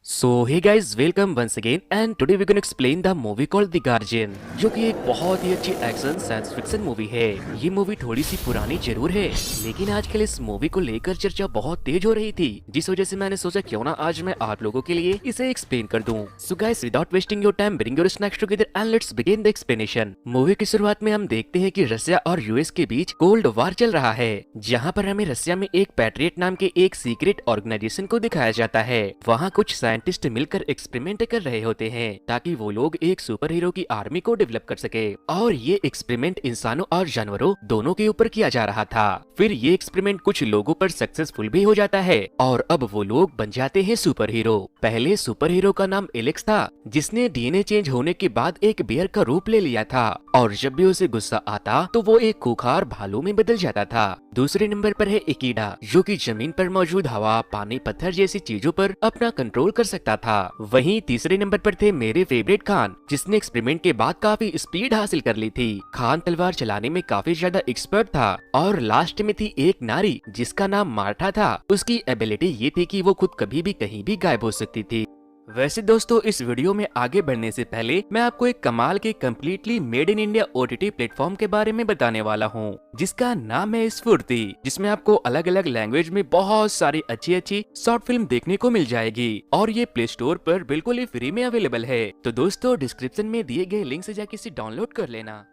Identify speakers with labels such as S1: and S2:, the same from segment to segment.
S1: So hey guys, welcome once again and today we can explain the movie called the Guardian, जो कि एक बहुत ही अच्छी action science fiction movie है। ये मूवी थोड़ी सी पुरानी जरूर है, लेकिन आजकल इस मूवी को लेकर चर्चा बहुत तेज हो रही थी, जिस वजह से मैंने सोचा क्यों ना आज मैं आप लोगों के लिए इसे एक्सप्लेन कर दूं। So guys, without wasting your time, bring your snacks together and let's begin the explanation. Movie की शुरुआत में हम देखते हैं कि रसिया और यूएस के बीच कोल्ड वार चल रहा है, जहाँ पर हमें रसिया में एक पैट्रियट नाम के एक सीक्रेट ऑर्गेनाइजेशन को दिखाया जाता है। वहाँ कुछ साइंटिस्ट मिलकर एक्सपेरिमेंट कर रहे होते हैं ताकि वो लोग एक सुपर हीरो की आर्मी को डेवलप कर सके, और ये एक्सपेरिमेंट इंसानों और जानवरों दोनों के ऊपर किया जा रहा था। फिर ये एक्सपेरिमेंट कुछ लोगों पर सक्सेसफुल भी हो जाता है और अब वो लोग बन जाते हैं सुपर हीरो। पहले सुपर हीरो का नाम एलेक्स था, जिसने डीएनए चेंज होने के बाद एक बियर का रूप ले लिया था, और जब भी उसे गुस्सा आता तो वो एक खूंखार भालू में बदल जाता था। दूसरे नंबर पर है इकीडा, जो कि जमीन पर मौजूद हवा, पानी, पत्थर जैसी चीजों पर अपना कंट्रोल कर सकता था। वहीं तीसरे नंबर पर थे मेरे फेवरेट खान, जिसने एक्सपेरिमेंट के बाद काफी स्पीड हासिल कर ली थी। खान तलवार चलाने में काफी ज्यादा एक्सपर्ट था। और लास्ट में थी एक नारी, जिसका नाम मार्था था। उसकी एबिलिटी ये थी कि वो खुद कभी भी कहीं भी गायब हो सकती थी। वैसे दोस्तों, इस वीडियो में आगे बढ़ने से पहले मैं आपको एक कमाल के completely made in India OTT platform के बारे में बताने वाला हूँ, जिसका नाम है स्फूर्ति, जिसमें आपको अलग अलग लैंग्वेज में बहुत सारी अच्छी अच्छी शॉर्ट फिल्म देखने को मिल जाएगी, और ये प्ले स्टोर पर बिल्कुल ही फ्री में अवेलेबल है। तो दोस्तों, डिस्क्रिप्शन में दिए गए लिंक से जाके इसे डाउनलोड कर लेना।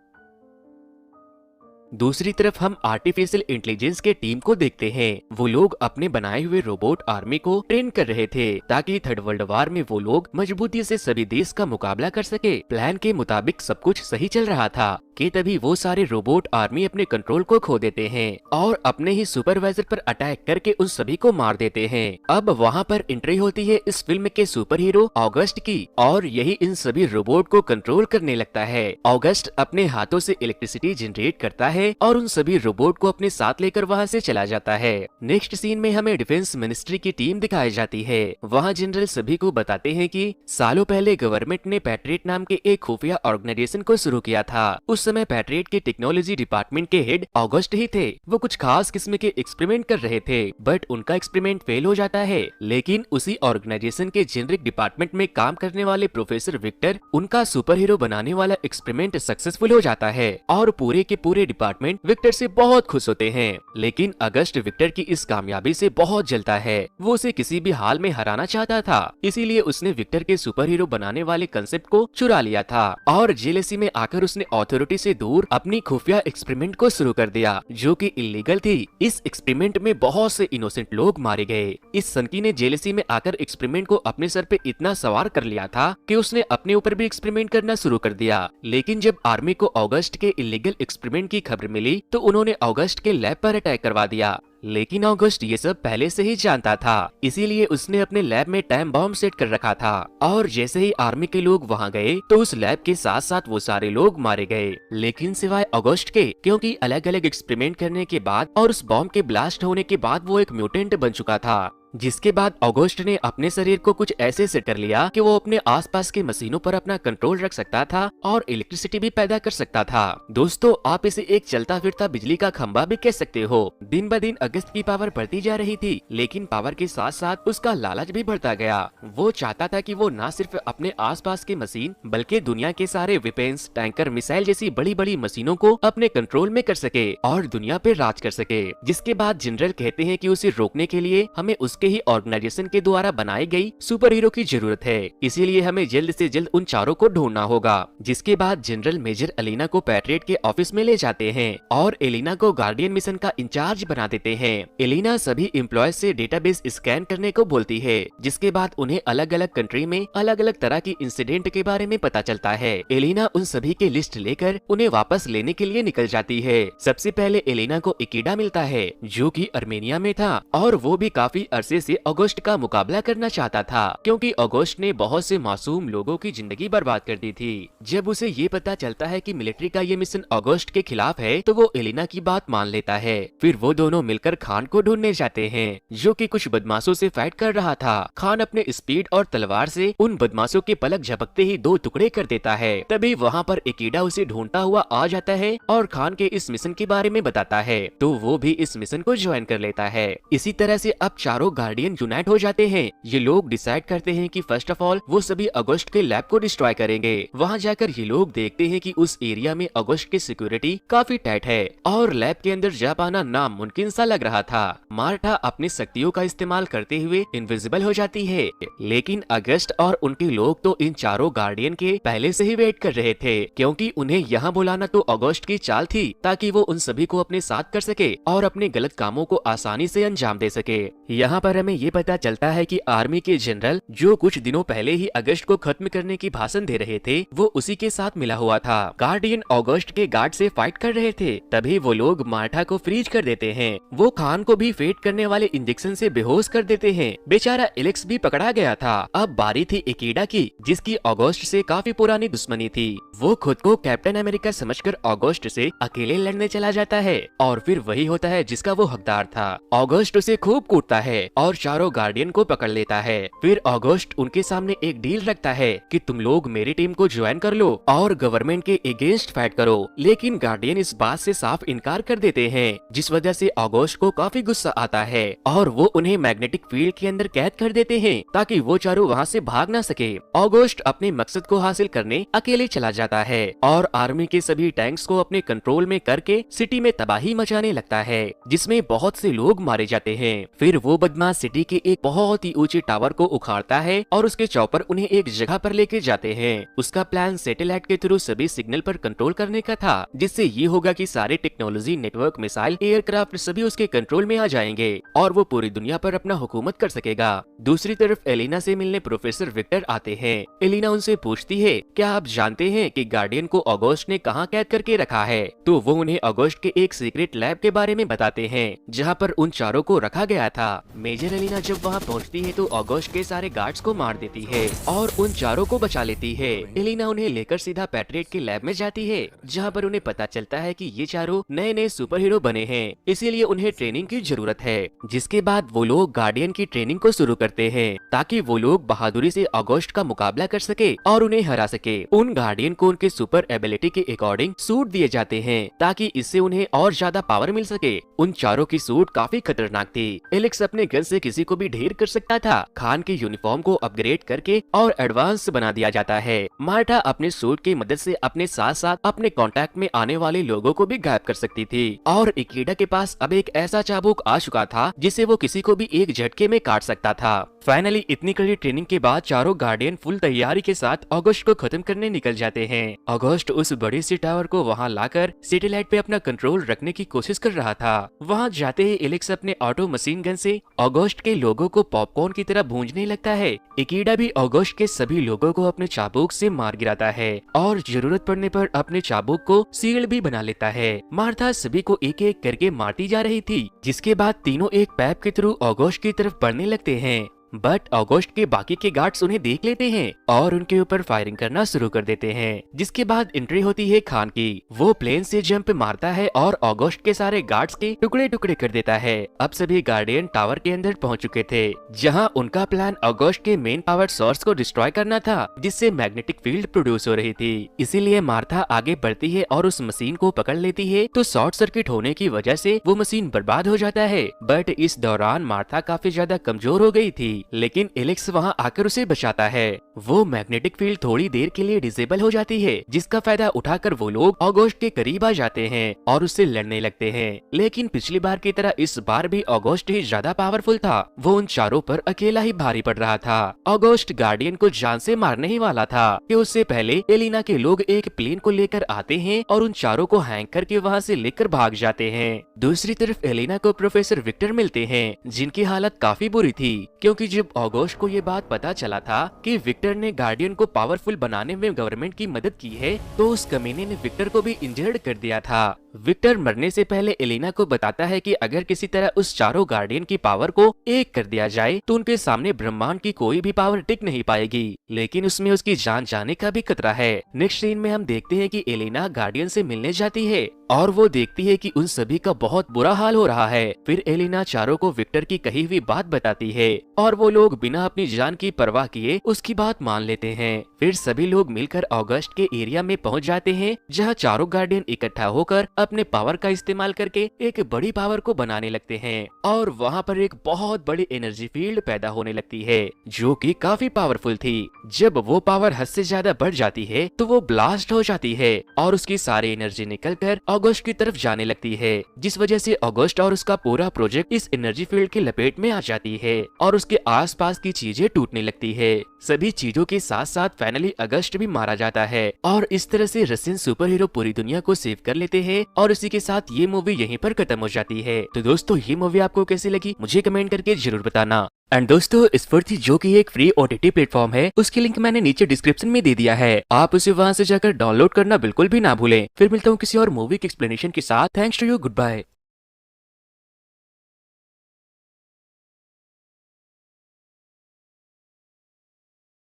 S1: दूसरी तरफ हम आर्टिफिशियल इंटेलिजेंस के टीम को देखते हैं। वो लोग अपने बनाए हुए रोबोट आर्मी को ट्रेन कर रहे थे, ताकि थर्ड वर्ल्ड वार में वो लोग मजबूती से सभी देश का मुकाबला कर सके। प्लान के मुताबिक सब कुछ सही चल रहा था कि तभी वो सारे रोबोट आर्मी अपने कंट्रोल को खो देते हैं और अपने ही सुपरवाइजर पर अटैक करके उन सभी को मार देते हैं। अब वहाँ पर एंट्री होती है इस फिल्म के सुपर हीरो ऑगस्ट की, और यही इन सभी रोबोट को कंट्रोल करने लगता है। ऑगस्ट अपने हाथों से इलेक्ट्रिसिटी जनरेट करता है और उन सभी रोबोट को अपने साथ लेकर वहाँ से चला जाता है। नेक्स्ट सीन में हमें डिफेंस मिनिस्ट्री की टीम दिखाई जाती है। वहाँ जनरल सभी को बताते हैं कि सालों पहले गवर्नमेंट ने पैट्रियट नाम के एक खुफिया ऑर्गेनाइजेशन को शुरू किया था। उस समय पैट्रियट के टेक्नोलॉजी डिपार्टमेंट के हेड ऑगस्ट ही थे। वो कुछ खास किस्म के एक्सपेरिमेंट कर रहे थे, बट उनका एक्सपेरिमेंट फेल हो जाता है। लेकिन उसी ऑर्गेनाइजेशन के जेनरिक डिपार्टमेंट में काम करने वाले प्रोफेसर विक्टर, उनका सुपर हीरो बनाने वाला एक्सपेरिमेंट सक्सेसफुल हो जाता है, और पूरे के पूरे डिपार्टमेंट विक्टर से बहुत खुश होते हैं। लेकिन अगस्त विक्टर की इस कामयाबी से बहुत जलता है। वो उसे किसी भी हाल में हराना चाहता था, इसीलिए उसने विक्टर के सुपर हीरो बनाने वाले कंसेप्ट को चुरा लिया था, और जेलेसी में आकर उसने अथॉरिटी से दूर अपनी खुफिया एक्सपेरिमेंट को शुरू कर दिया, जो कि इलीगल थी। इस एक्सपेरिमेंट में बहुत से इनोसेंट लोग मारे गए। इस सनकी ने जेलेसी में आकर एक्सपेरिमेंट को अपने सर पे इतना सवार कर लिया था कि उसने अपने ऊपर भी एक्सपेरिमेंट करना शुरू कर दिया। लेकिन जब आर्मी को अगस्त के इलीगल एक्सपेरिमेंट की खबर मिली तो उन्होंने अगस्त के लैब पर अटैक करवा दिया। लेकिन अगस्त ये सब पहले से ही जानता था, इसीलिए उसने अपने लैब में टाइम बॉम्ब सेट कर रखा था, और जैसे ही आर्मी के लोग वहां गए तो उस लैब के साथ साथ वो सारे लोग मारे गए, लेकिन सिवाय अगस्त के, क्योंकि अलग अलग एक्सपेरिमेंट करने के बाद और उस बॉम्ब के ब्लास्ट होने के बाद वो एक म्यूटेंट बन चुका था। जिसके बाद अगस्त ने अपने शरीर को कुछ ऐसे सेट कर लिया कि वो अपने आसपास के मशीनों पर अपना कंट्रोल रख सकता था और इलेक्ट्रिसिटी भी पैदा कर सकता था। दोस्तों, आप इसे एक चलता फिरता बिजली का खंभा भी कह सकते हो। दिन ब दिन अगस्त की पावर बढ़ती जा रही थी, लेकिन पावर के साथ साथ उसका लालच भी बढ़ता गया। वो चाहता था कि वो न सिर्फ अपने आसपास के मशीन, बल्कि दुनिया के सारे वेपन्स, टैंकर, मिसाइल जैसी बड़ी बड़ी मशीनों को अपने कंट्रोल में कर सके और दुनिया पे राज कर सके। जिसके बाद जनरल कहते हैं कि उसे रोकने के लिए हमें उसके ही ऑर्गेनाइजेशन के द्वारा बनाई गई सुपर हीरो की जरूरत है, इसीलिए हमें जल्द से जल्द उन चारों को ढूंढना होगा। जिसके बाद जनरल मेजर एलिना को पैट्रियट के ऑफिस में ले जाते हैं और एलिना को गार्डियन मिशन का इंचार्ज बना देते हैं। एलिना सभी एम्प्लॉयज से डेटाबेस स्कैन करने को बोलती है, जिसके बाद उन्हें अलग अलग कंट्री में अलग अलग तरह की इंसिडेंट के बारे में पता चलता है। एलिना उन सभी की लिस्ट लेकर उन्हें वापस लेने के लिए निकल जाती है। सबसे पहले एलिना को इकीडा मिलता है, जो कि अर्मेनिया में था, और वो भी काफी अरसे से अगस्त का मुकाबला करना चाहता था, क्योंकि अगस्त ने बहुत से मासूम लोगों की जिंदगी बर्बाद कर दी थी। जब उसे ये पता चलता है कि मिलिट्री का ये मिशन अगस्त के खिलाफ है, तो वो एलिना की बात मान लेता है। फिर वो दोनों मिलकर खान को ढूंढने जाते हैं, जो कि कुछ बदमाशों से फाइट कर रहा था। खान अपने स्पीड और तलवार से उन बदमाशों के पलक झपकते ही दो टुकड़े कर देता है। तभी वहाँ पर इकीडा उसे ढूंढता हुआ आ जाता है और खान के इस मिशन के बारे में बताता है, तो वो भी इस मिशन को ज्वाइन कर लेता है। इसी तरह से अब चारों गार्डियन यूनाइट हो जाते हैं। ये लोग डिसाइड करते हैं कि फर्स्ट ऑफ ऑल वो सभी अगस्त के लैब को डिस्ट्रॉय करेंगे। वहाँ जाकर ये लोग देखते हैं कि उस एरिया में अगस्त की सिक्योरिटी काफी टाइट है और लैब के अंदर जा पाना नामुमकिन सा लग रहा था। मार्था अपनी शक्तियों का इस्तेमाल करते हुए इनविजिबल हो जाती है, लेकिन अगस्त और उनके लोग तो इन चारों गार्डियन के पहले से ही वेट कर रहे थे, क्योंकि उन्हें यहाँ बुलाना तो अगस्त की चाल थी ताकि वो उन सभी को अपने साथ कर सके और अपने गलत कामों को आसानी से अंजाम दे सके। यहाँ पर हमें ये पता चलता है कि आर्मी के जनरल जो कुछ दिनों पहले ही अगस्त को खत्म करने की भाषण दे रहे थे वो उसी के साथ मिला हुआ था। गार्डियन अगस्त के गार्ड से फाइट कर रहे थे, तभी वो लोग मार्था को फ्रीज कर देते हैं। वो खान को भी फेट करने वाले इंजेक्शन से बेहोश कर देते हैं। बेचारा एलेक्स भी पकड़ा गया था। अब बारी थी इकीडा की, जिसकी अगस्त से काफी पुरानी दुश्मनी थी। वो खुद को कैप्टन अमेरिका समझकर अगस्त से अकेले लड़ने चला जाता है और फिर वही होता है जिसका वो हकदार था। अगस्त उसे खूब कूटता है और चारों गार्डियन को पकड़ लेता है। फिर अगस्त उनके सामने एक डील रखता है कि तुम लोग मेरी टीम को ज्वाइन कर लो और गवर्नमेंट के अगेंस्ट फाइट करो, लेकिन गार्डियन इस बात से साफ इनकार कर देते हैं, जिस वजह से अगस्त को काफी गुस्सा आता है और वो उन्हें मैग्नेटिक फील्ड के अंदर कैद कर देते हैं ताकि वो चारों वहाँ से भाग ना सके। अगस्त अपने मकसद को हासिल करने अकेले चला जाता है और आर्मी के सभी टैंक्स को अपने कंट्रोल में करके सिटी में तबाही मचाने लगता है, जिसमें बहुत से लोग मारे जाते हैं। फिर वो बदमाश सिटी के एक बहुत ही ऊंचे टावर को उखाड़ता है और उसके चॉपर उन्हें एक जगह पर लेके जाते हैं। उसका प्लान सैटेलाइट के थ्रू सभी सिग्नल पर कंट्रोल करने का था, जिससे ये होगा कि सारे टेक्नोलॉजी, नेटवर्क, मिसाइल, एयरक्राफ्ट सभी उसके कंट्रोल में आ जाएंगे और वो पूरी दुनिया पर अपना हुकूमत कर सकेगा। दूसरी तरफ एलिना से मिलने प्रोफेसर विक्टर आते हैं। एलिना उनसे पूछती है, क्या आप जानते हैं कि गार्डियन को अगस्त ने कहाँ कैद करके रखा है? तो वो उन्हें अगस्त के एक सीक्रेट लैब के बारे में बताते हैं, जहाँ पर उन चारों को रखा गया था। मेजर एलिना जब वहाँ पहुँचती है तो अगस्त के सारे गार्ड्स को मार देती है और उन चारों को बचा लेती है। एलिना उन्हें लेकर सीधा पैट्रियट के लैब में जाती है, जहाँ पर उन्हें पता चलता है कि ये चारों नए नए सुपर हीरो बने हैं, इसीलिए उन्हें ट्रेनिंग की जरूरत है। जिसके बाद वो लोग गार्डियन की ट्रेनिंग को शुरू करते हैं ताकि वो लोग बहादुरी से अगस्त का मुकाबला कर सके और उन्हें हरा सके। उन गार्डियन को उनके सुपर एबिलिटी के अकॉर्डिंग सूट दिए जाते हैं ताकि इससे उन्हें और ज्यादा पावर मिल सके। उन चारों की सूट काफी खतरनाक थी। एलेक्स अपने गन से किसी को भी ढेर कर सकता था। खान के यूनिफॉर्म को अपग्रेड करके और एडवांस बना दिया जाता है। मार्था अपने सूट की मदद से अपने साथ साथ अपने कांटेक्ट में आने वाले लोगों को भी गायब कर सकती थी और इकीडा के पास अब एक ऐसा चाबुक आ चुका था जिसे वो किसी को भी एक झटके में काट सकता था। फाइनली इतनी कड़ी ट्रेनिंग के बाद चारों गार्डियन फुल तैयारी के साथ अगस्त को खत्म करने निकल जाते हैं। अगस्त उस बड़ी सी टावर को वहां लाकर सैटेलाइट पे अपना कंट्रोल रखने की कोशिश कर रहा था। वहां जाते ही एलेक्स अपने ऑटो मशीन गन से अगस्त के लोगों को पॉपकॉर्न की तरह भूंजने लगता है। इकीडा भी अगस्त के सभी लोगों को अपने चाबुक से मार गिराता है और जरूरत पड़ने पर अपने चाबुक को शील्ड भी बना लेता है। मार्था सभी को एक एक करके मारती जा रही थी, जिसके बाद तीनों एक पैप के थ्रू अगस्त की तरफ बढ़ने लगते हैं। बट अगस्त के बाकी के गार्ड्स उन्हें देख लेते हैं और उनके ऊपर फायरिंग करना शुरू कर देते हैं। जिसके बाद एंट्री होती है खान की। वो प्लेन से जंप मारता है और अगस्त के सारे गार्ड्स के टुकड़े टुकड़े कर देता है। अब सभी गार्डियन टावर के अंदर पहुंच चुके थे, जहां उनका प्लान अगस्त के मेन पावर सोर्स को डिस्ट्रॉय करना था, जिससे मैग्नेटिक फील्ड प्रोड्यूस हो रही थी। इसीलिए मार्था आगे बढ़ती है और उस मशीन को पकड़ लेती है, तो शॉर्ट सर्किट होने की वजह से वो मशीन बर्बाद हो जाता है। बट इस दौरान मार्था काफी ज्यादा कमजोर हो गई थी, लेकिन एलेक्स वहां आकर उसे बचाता है। वो मैग्नेटिक फील्ड थोड़ी देर के लिए डिसेबल हो जाती है, जिसका फायदा उठाकर वो लोग अगस्त के करीब आ जाते हैं और उससे लड़ने लगते हैं। लेकिन पिछली बार की तरह इस बार भी अगस्त ही ज्यादा पावरफुल था। वो उन चारों पर अकेला ही भारी पड़ रहा था। अगस्त गार्डियन को जान से मारने ही वाला था कि उससे पहले एलिना के लोग एक प्लेन को लेकर आते हैं और उन चारों को हैंग करके वहाँ से लेकर भाग जाते हैं। दूसरी तरफ एलिना को प्रोफेसर विक्टर मिलते हैं, जिनकी हालत काफी बुरी थी, क्योंकि जब अगस्त को ये बात पता चला था कि विक्टर ने गार्डियन को पावरफुल बनाने में गवर्नमेंट की मदद की है, तो उस कमीने ने विक्टर को भी इंजर्ड कर दिया था। विक्टर मरने से पहले एलिना को बताता है कि अगर किसी तरह उस चारों गार्डियन की पावर को एक कर दिया जाए तो उनके सामने ब्रह्मांड की कोई भी पावर टिक नहीं पाएगी, लेकिन उसमें उसकी जान जाने का भी खतरा है। नेक्स्ट सीन में हम देखते हैं कि एलिना गार्डियन से मिलने जाती है और वो देखती है कि उन सभी का बहुत बुरा हाल हो रहा है। फिर एलिना चारों को विक्टर की कही हुई बात बताती है और वो लोग बिना अपनी जान की परवाह किए उसकी बात मान लेते हैं। फिर सभी लोग मिलकर अगस्त के एरिया में पहुंच जाते हैं, जहां चारों गार्डियन इकट्ठा होकर अपने पावर का इस्तेमाल करके एक बड़ी पावर को बनाने लगते हैं और वहाँ पर एक बहुत बड़ी एनर्जी फील्ड पैदा होने लगती है जो कि काफी पावरफुल थी। जब वो पावर हद से ज्यादा बढ़ जाती है तो वो ब्लास्ट हो जाती है और उसकी सारी एनर्जी निकलकर ऑगस्ट की तरफ जाने लगती है, जिस वजह से ऑगस्ट और उसका पूरा प्रोजेक्ट इस एनर्जी फील्ड की लपेट में आ जाती है और उसके आसपास की चीजें टूटने लगती है। सभी चीजों के साथ साथ फाइनली अगस्त भी मारा जाता है और इस तरह से रशियन सुपर हीरो पूरी दुनिया को सेव कर लेते हैं और इसी के साथ ये मूवी यहीं पर खत्म हो जाती है। तो दोस्तों ये मूवी आपको कैसी लगी मुझे कमेंट करके जरूर बताना। एंड दोस्तों स्फूर्ति जो कि एक फ्री OTT प्लेटफॉर्म है उसकी लिंक मैंने नीचे डिस्क्रिप्शन में दे दिया है, आप उसे वहां से जाकर डाउनलोड करना बिल्कुल भी ना भूलें। फिर मिलता हूँ किसी और मूवी के एक्सप्लेनेशन के साथ। Thanks to you, good bye.